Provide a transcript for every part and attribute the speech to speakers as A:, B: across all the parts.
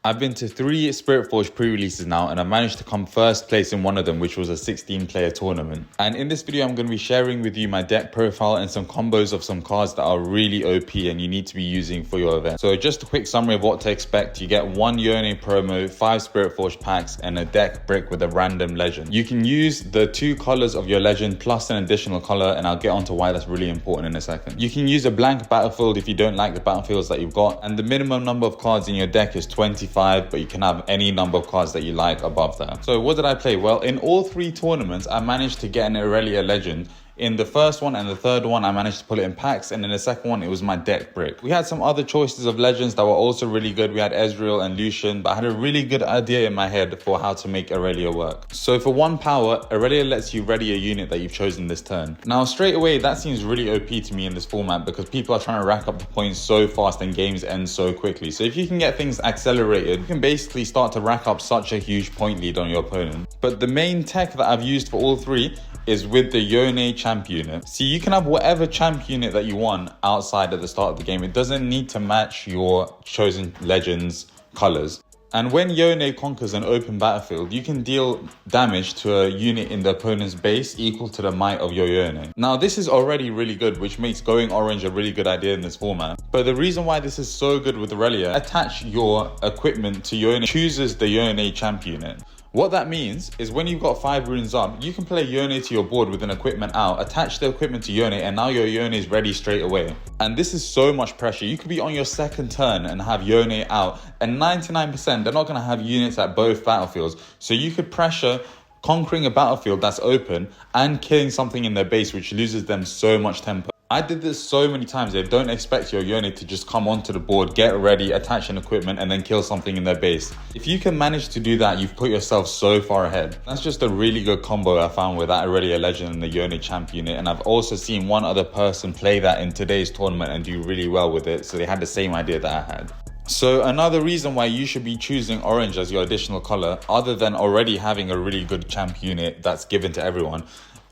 A: I've been to 3 Spiritforged pre-releases now, and I managed to come first place in one of them, which was a 16-player tournament. And in this video, I'm going to be sharing with you my deck profile and some combos of some cards that are really OP and you need to be using for your event. So just a quick summary of what to expect. You get 1 Yone promo, 5 Spiritforged packs, and a deck brick with a random legend. You can use the 2 colors of your legend plus an additional color, and I'll get onto why that's really important in a second. You can use a blank battlefield if you don't like the battlefields that you've got, and the minimum number of cards in your deck is 25, but you can have any number of cards that you like above that. So what did I play? Well, in all 3 tournaments, I managed to get an Aurelia legend. In the first one and the third one, I managed to pull it in packs, and in the second one, it was my deck brick. We had some other choices of legends that were also really good. We had Azir and Lucian, but I had a really good idea in my head for how to make Aurelia work. So for 1 power, Aurelia lets you ready a unit that you've chosen this turn. Now, straight away, that seems really OP to me in this format because people are trying to rack up the points so fast and games end so quickly. So if you can get things accelerated, you can basically start to rack up such a huge point lead on your opponent. But the main tech that I've used for all 3 is with the Yone champ unit. See, you can have whatever champ unit that you want outside at the start of the game. It doesn't need to match your chosen legend's colors. And when Yone conquers an open battlefield, you can deal damage to a unit in the opponent's base equal to the might of your Yone. Now, this is already really good, which makes going orange a really good idea in this format. But the reason why this is so good with Aurelia, attach your equipment to Yone, chooses the Yone champ unit. What that means is when you've got 5 runes up, you can play Yone to your board with an equipment out, attach the equipment to Yone, and now your Yone is ready straight away. And this is so much pressure. You could be on your second turn and have Yone out, and 99% they're not going to have units at both battlefields. So you could pressure conquering a battlefield that's open and killing something in their base, which loses them so much tempo. I did this so many times. They don't expect your Yone to just come onto the board, get ready, attach an equipment, and then kill something in their base. If you can manage to do that, you've put yourself so far ahead. That's just a really good combo I found with that Aurelia legend and the Yone champ unit. And I've also seen one other person play that in today's tournament and do really well with it. So they had the same idea that I had. So another reason why you should be choosing orange as your additional color, other than already having a really good champ unit that's given to everyone,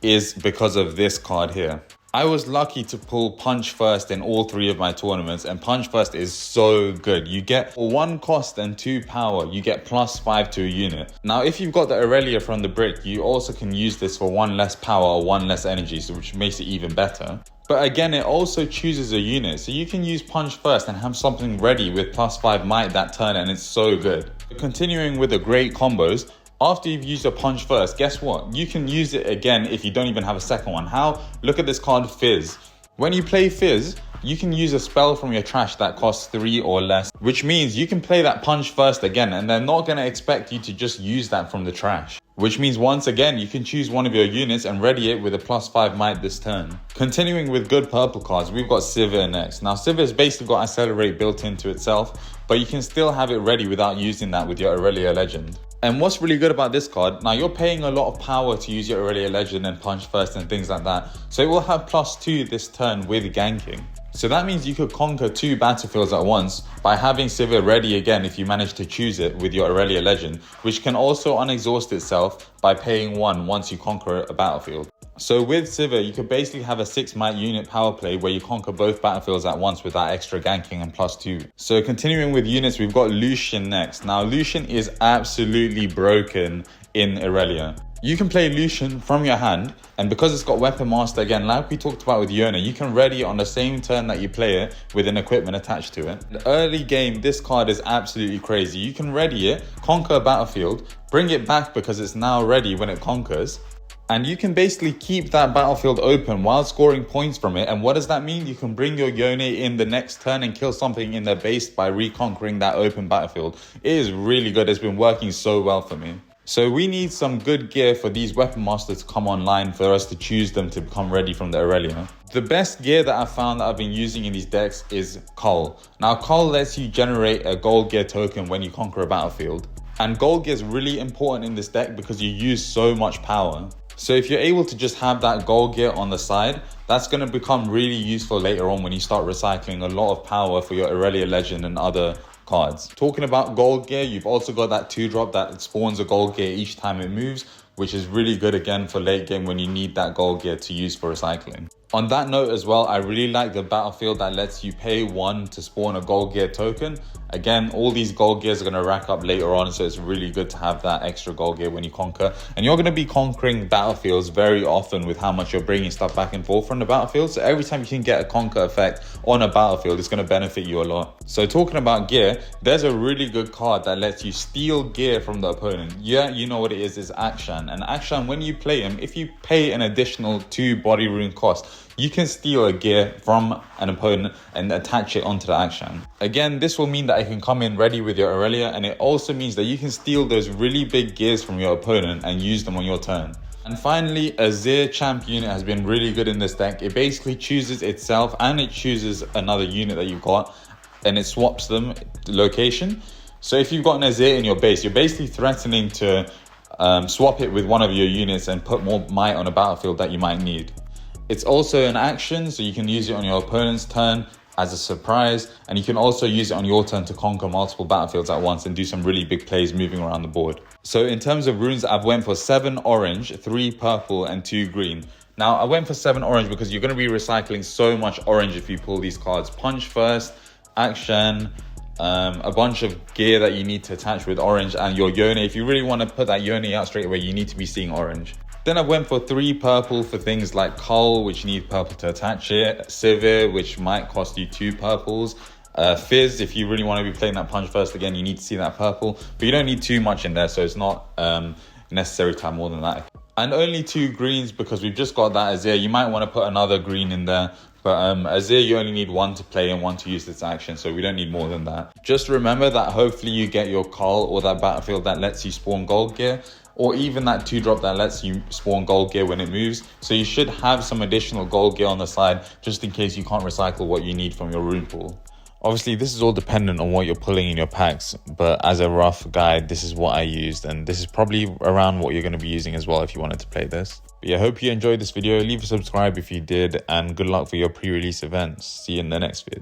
A: is because of this card here. I was lucky to pull Punch First in all 3 of my tournaments, and Punch First is so good. You get, for 1 cost and 2 power, you get +5 to a unit. Now, if you've got the Aurelia from the brick, you also can use this for 1 less power or 1 less energy, so which makes it even better. But again, it also chooses a unit, so you can use Punch First and have something ready with +5 might that turn, and it's so good. Continuing with the great combos, after you've used your Punch First, guess what? You can use it again if you don't even have a second one. How? Look at this card, Fizz. When you play Fizz, you can use a spell from your trash that costs 3 or less, which means you can play that Punch First again, and they're not going to expect you to just use that from the trash. Which means once again, you can choose one of your units and ready it with a +5 might this turn. Continuing with good purple cards, we've got Sivir next. Now, Sivir's basically got Accelerate built into itself, but you can still have it ready without using that with your Aurelia legend. And what's really good about this card, now you're paying a lot of power to use your Aurelia legend and Punch First and things like that. So it will have +2 this turn with ganking. So that means you could conquer 2 battlefields at once by having Sivir ready again if you manage to choose it with your Aurelia legend, which can also unexhaust itself by paying 1 once you conquer a battlefield. So with Sivir, you could basically have a 6 might unit power play where you conquer both battlefields at once with that extra ganking and +2. So continuing with units, we've got Lucian next. Now Lucian is absolutely broken in Aurelia. You can play Lucian from your hand, and because it's got Weapon Master again, like we talked about with Yone, you can ready it on the same turn that you play it with an equipment attached to it. In the early game, this card is absolutely crazy. You can ready it, conquer a battlefield, bring it back because it's now ready when it conquers, and you can basically keep that battlefield open while scoring points from it. And what does that mean? You can bring your Yone in the next turn and kill something in their base by reconquering that open battlefield. It is really good. It's been working so well for me. So we need some good gear for these Weapon Masters to come online for us to choose them to become ready from the Aurelia. The best gear that I've found that I've been using in these decks is Cull. Now Cull lets you generate a gold gear token when you conquer a battlefield. And gold gear is really important in this deck because you use so much power. So if you're able to just have that gold gear on the side, that's going to become really useful later on when you start recycling a lot of power for your Aurelia legend and other cards. Talking about gold gear, you've also got that 2-drop that spawns a gold gear each time it moves, which is really good again for late game when you need that gold gear to use for recycling. On that note as well, I really like the battlefield that lets you pay 1 to spawn a gold gear token. Again, all these gold gears are going to rack up later on, so it's really good to have that extra gold gear when you conquer. And you're going to be conquering battlefields very often with how much you're bringing stuff back and forth from the battlefield. So every time you can get a conquer effect on a battlefield, it's going to benefit you a lot. So talking about gear, there's a really good card that lets you steal gear from the opponent. Yeah, you know what it is Akshan. And Akshan, when you play him, if you pay an additional 2 body rune cost, you can steal a gear from an opponent and attach it onto the Akshan. Again, this will mean that it can come in ready with your Aurelia, and it also means that you can steal those really big gears from your opponent and use them on your turn. And finally, Azir champ unit has been really good in this deck. It basically chooses itself and it chooses another unit that you've got, and it swaps them location. So if you've got an Azir in your base, you're basically threatening to swap it with one of your units and put more might on a battlefield that you might need. It's also an action, so you can use it on your opponent's turn as a surprise, and you can also use it on your turn to conquer multiple battlefields at once and do some really big plays moving around the board. So in terms of runes, I've went for 7 orange, 3 purple and 2 green. Now I went for 7 orange because you're going to be recycling so much orange if you pull these cards. Punch first, action, a bunch of gear that you need to attach with orange, and your Yone. If you really want to put that Yone out straight away, you need to be seeing orange. Then I went for 3 purple for things like Cull, which need purple to attach it, Sivir, which might cost you 2 purples, Fizz, if you really want to be playing that punch first, again, you need to see that purple, but you don't need too much in there, so it's not necessary to have more than that. And only 2 greens because we've just got that Azir. You might want to put another green in there, but Azir, you only need 1 to play and 1 to use this action, so we don't need more than that. Just remember that hopefully you get your Cull or that battlefield that lets you spawn gold gear, or even that 2-drop that lets you spawn gold gear when it moves. So you should have some additional gold gear on the side just in case you can't recycle what you need from your rune pool. Obviously, this is all dependent on what you're pulling in your packs, but as a rough guide, this is what I used, and this is probably around what you're going to be using as well if you wanted to play this. But yeah, hope you enjoyed this video. Leave a subscribe if you did, and good luck for your pre-release events. See you in the next vid.